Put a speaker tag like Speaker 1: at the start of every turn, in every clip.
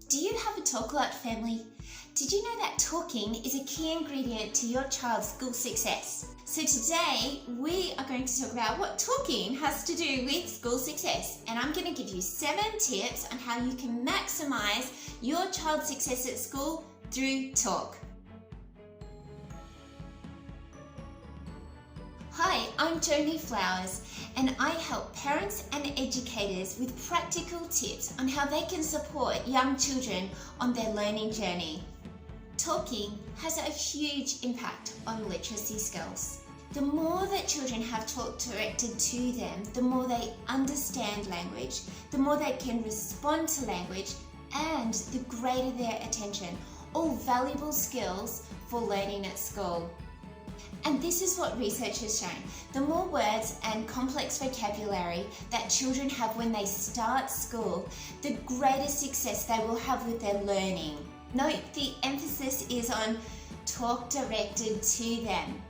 Speaker 1: Do you have a talk a lot family? Did you know that talking is a key ingredient to your child's school success? So today we are going to talk about what talking has to do with school success, and I'm going to give you 7 tips on how you can maximize your child's success at school through talk. Hi, I'm Joni Flowers, and I help parents and educators with practical tips on how they can support young children on their learning journey. Talking has a huge impact on literacy skills. The more that children have talk directed to them, the more they understand language, the more they can respond to language, and the greater their attention, all valuable skills for learning at school. And this is what research has shown. The more words and complex vocabulary that children have when they start school, the greater success they will have with their learning. Note the emphasis is on talk directed to them.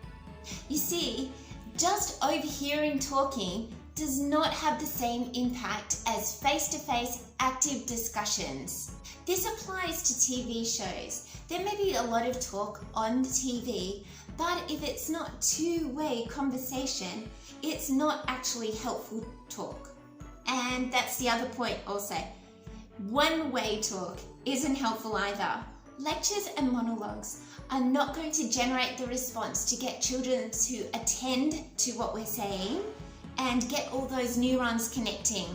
Speaker 1: You see, just overhearing talking does not have the same impact as face-to-face active discussions. This applies to TV shows. There may be a lot of talk on the TV, but if it's not two-way conversation, it's not actually helpful talk. And that's the other point also. One-way talk isn't helpful either. Lectures and monologues are not going to generate the response to get children to attend to what we're saying and get all those neurons connecting.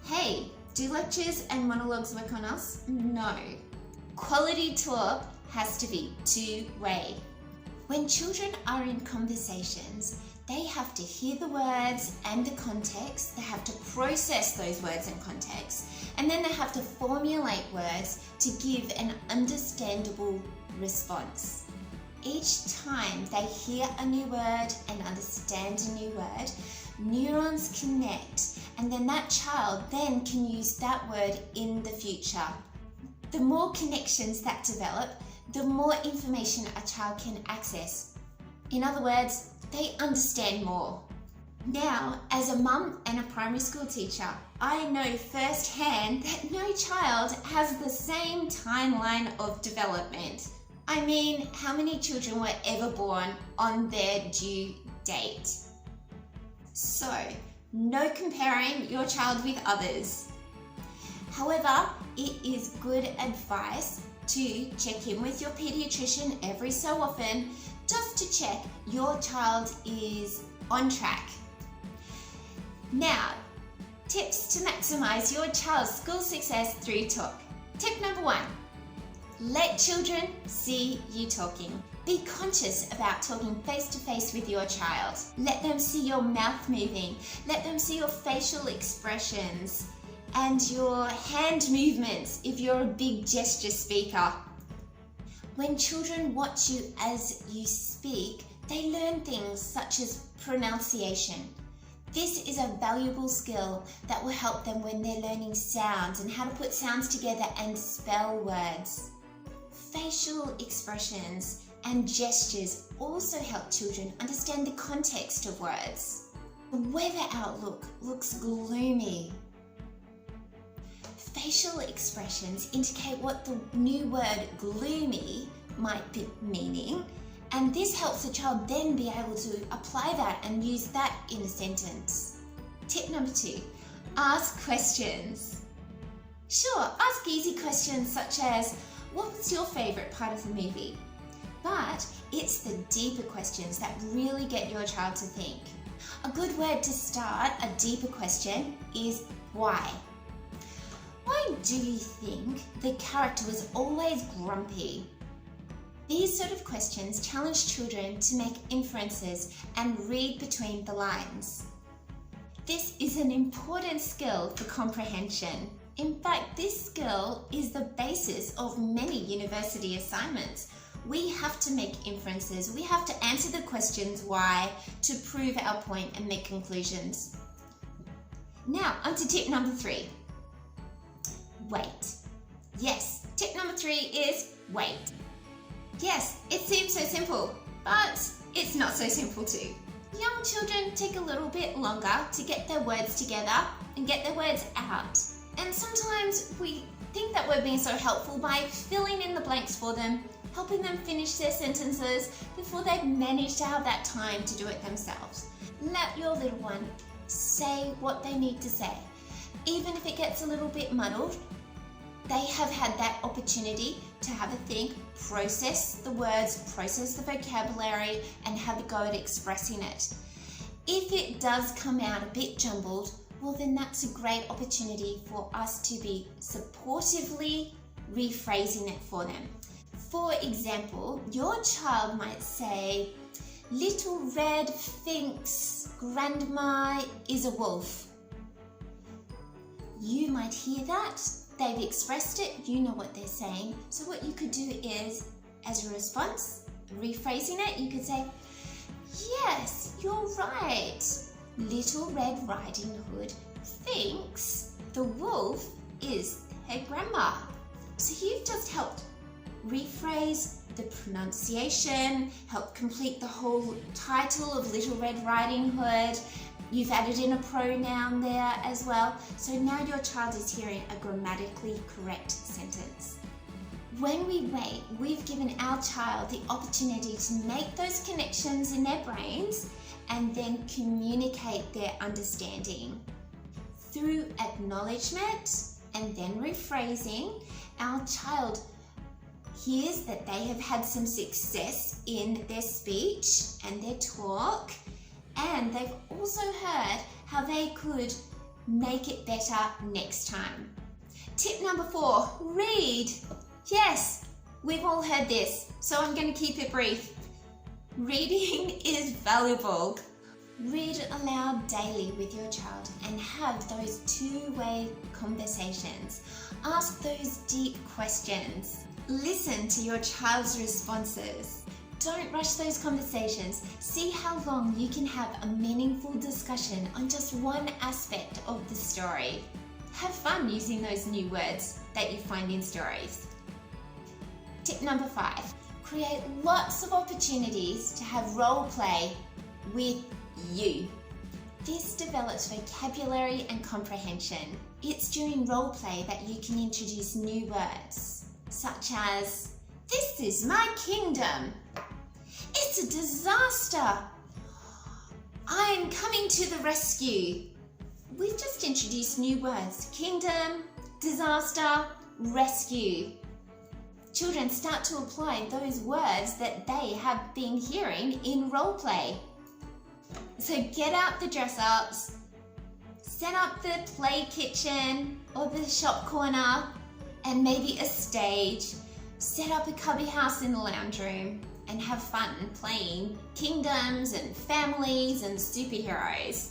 Speaker 1: Hey, do lectures and monologues work on us? No. Quality talk has to be two-way. When children are in conversations, they have to hear the words and the context, they have to process those words and context, and then they have to formulate words to give an understandable response. Each time they hear a new word and understand a new word, neurons connect, and then that child then can use that word in the future. The more connections that develop, the more information a child can access. In other words, they understand more. Now, as a mum and a primary school teacher, I know firsthand that no child has the same timeline of development. I mean, how many children were ever born on their due date? So, no comparing your child with others. However, it is good advice to check in with your pediatrician every so often just to check your child is on track. Now, tips to maximize your child's school success through talk. Tip number 1, let children see you talking. Be conscious about talking face to face with your child. Let them see your mouth moving. Let them see your facial expressions and your hand movements if you're a big gesture speaker. When children watch you as you speak, they learn things such as pronunciation. This is a valuable skill that will help them when they're learning sounds and how to put sounds together and spell words. Facial expressions and gestures also help children understand the context of words. The weather outlook looks gloomy. Facial expressions indicate what the new word gloomy might be meaning, and this helps the child then be able to apply that and use that in a sentence. Tip number 2, ask questions. Sure, ask easy questions such as, what was your favourite part of the movie? But it's the deeper questions that really get your child to think. A good word to start a deeper question is why. Why do you think the character was always grumpy? These sort of questions challenge children to make inferences and read between the lines. This is an important skill for comprehension. In fact, this skill is the basis of many university assignments. We have to make inferences. We have to answer the questions why to prove our point and make conclusions. Now, on to tip number 3. Wait. Yes, tip number 3 is wait. Yes, it seems so simple, but it's not so simple too. Young children take a little bit longer to get their words together and get their words out. And sometimes we think that we're being so helpful by filling in the blanks for them, helping them finish their sentences before they've managed to have that time to do it themselves. Let your little one say what they need to say. Even if it gets a little bit muddled, they have had that opportunity to have a think, process the words, process the vocabulary, and have a go at expressing it. If it does come out a bit jumbled, well then that's a great opportunity for us to be supportively rephrasing it for them. For example, your child might say, "Little Red thinks Grandma is a wolf." You might hear that, they've expressed it, you know what they're saying. So what you could do is, as a response, rephrasing it, you could say, "Yes, you're right. Little Red Riding Hood thinks the wolf is her grandma." So you've just helped rephrase the pronunciation, help complete the whole title of Little Red Riding Hood. You've added in a pronoun there as well. So now your child is hearing a grammatically correct sentence. When we wait, we've given our child the opportunity to make those connections in their brains and then communicate their understanding. Through acknowledgement and then rephrasing, our child hears that they have had some success in their speech and their talk, and they've also heard how they could make it better next time. Tip number 4, read. Yes, we've all heard this, so I'm going to keep it brief. Reading is valuable. Read aloud daily with your child and have those two-way conversations. Ask those deep questions. Listen to your child's responses. Don't rush those conversations. See how long you can have a meaningful discussion on just one aspect of the story. Have fun using those new words that you find in stories. Tip number 5, create lots of opportunities to have role play with you. This develops vocabulary and comprehension. It's during role play that you can introduce new words, such as, "This is my kingdom." "It's a disaster." "I'm coming to the rescue." We've just introduced new words: kingdom, disaster, rescue. Children start to apply those words that they have been hearing in role play. So get out the dress-ups, set up the play kitchen or the shop corner and maybe a stage, set up a cubby house in the lounge room and have fun playing kingdoms and families and superheroes.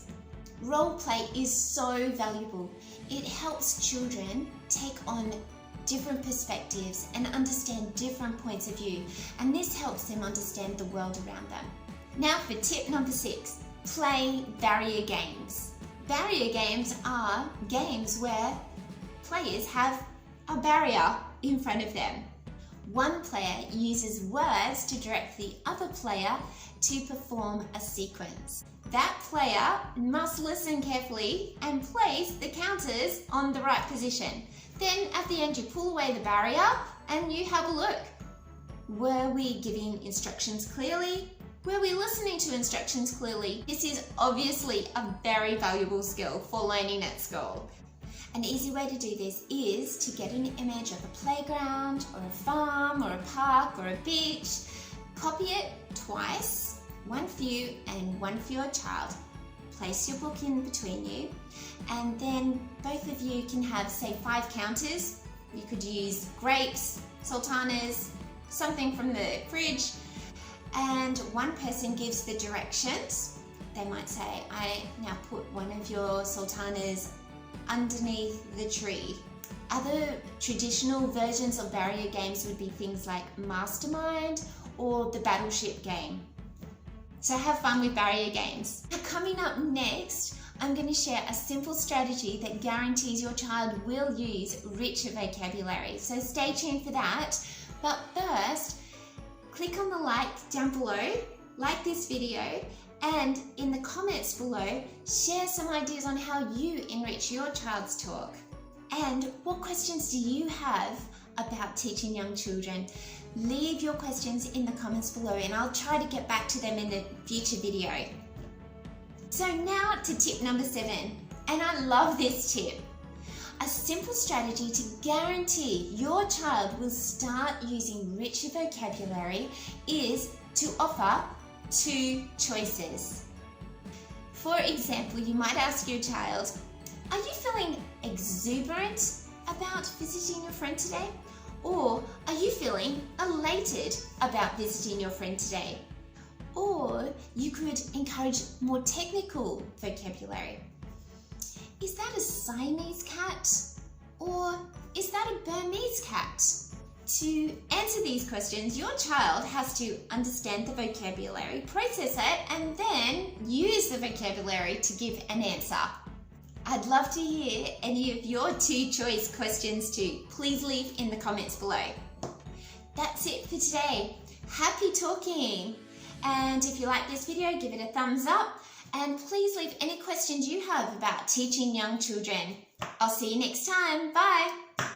Speaker 1: Role play is so valuable. It helps children take on different perspectives and understand different points of view, and this helps them understand the world around them. Now for tip number 6, play barrier games. Barrier games are games where players have a barrier in front of them. One player uses words to direct the other player to perform a sequence. That player must listen carefully and place the counters on the right position. Then at the end you pull away the barrier and you have a look. Were we giving instructions clearly? Were we listening to instructions clearly? This is obviously a very valuable skill for learning at school. An easy way to do this is to get an image of a playground or a farm or a park or a beach, copy it twice, one for you and one for your child. Place your book in between you, and then both of you can have, say, 5 counters. You could use grapes, sultanas, something from the fridge, and one person gives the directions. They might say, "I now put one of your sultanas underneath the tree." Other traditional versions of barrier games would be things like Mastermind or the Battleship game. So have fun with barrier games. Now, coming up next, I'm going to share a simple strategy that guarantees your child will use richer vocabulary. So stay tuned for that. But first, click on the like down below, like this video, and in the comments below, share some ideas on how you enrich your child's talk. And what questions do you have about teaching young children? Leave your questions in the comments below and I'll try to get back to them in a future video. So now to tip number 7, and I love this tip. A simple strategy to guarantee your child will start using richer vocabulary is to offer 2 choices. For example, you might ask your child, are you feeling exuberant about visiting your friend today? Or are you feeling elated about visiting your friend today? Or you could encourage more technical vocabulary. Is that a Siamese cat? Or is that a Burmese cat? To answer these questions, your child has to understand the vocabulary, process it, and then use the vocabulary to give an answer. I'd love to hear any of your 2 choice questions too. Please leave in the comments below. That's it for today. Happy talking! And if you like this video, give it a thumbs up. And please leave any questions you have about teaching young children. I'll see you next time. Bye!